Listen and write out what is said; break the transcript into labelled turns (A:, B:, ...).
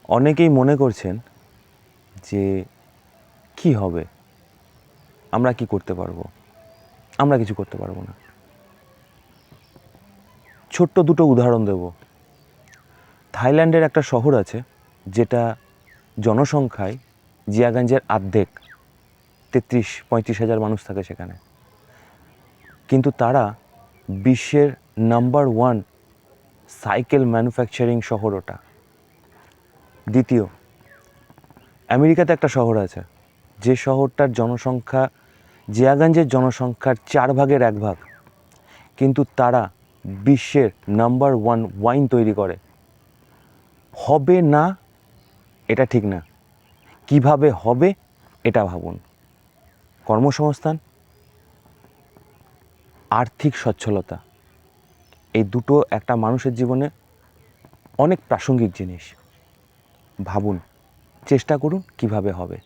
A: অনেকেই মনে করছেন যে কি হবে, আমরা কি করতে পারবো, আমরা কিছু করতে পারবো না। ছোট্ট দুটো উদাহরণ দেব। থাইল্যান্ডের একটা শহর আছে যেটা জনসংখ্যায় জিয়াগঞ্জের অর্ধেক, 33-35 হাজার মানুষ থাকে সেখানে, কিন্তু তারা বিশ্বের নাম্বার 1 সাইকেল ম্যানুফ্যাকচারিং শহর ওটা। দ্বিতীয়, আমেরিকাতে একটা শহর আছে যে শহরটার জনসংখ্যা জিয়াগঞ্জের জনসংখ্যার 4 ভাগের 1 ভাগ, কিন্তু তারা বিশ্বের নাম্বার 1 ওয়াইন তৈরি করে। হবে না এটা ঠিক না, কিভাবে হবে এটা ভাবুন। কর্মসংস্থান, আর্থিক সচ্ছলতা, এই দুটো একটা মানুষের জীবনে অনেক প্রাসঙ্গিক জিনিস। ভাবুন, চেষ্টা করুন কিভাবে হবে।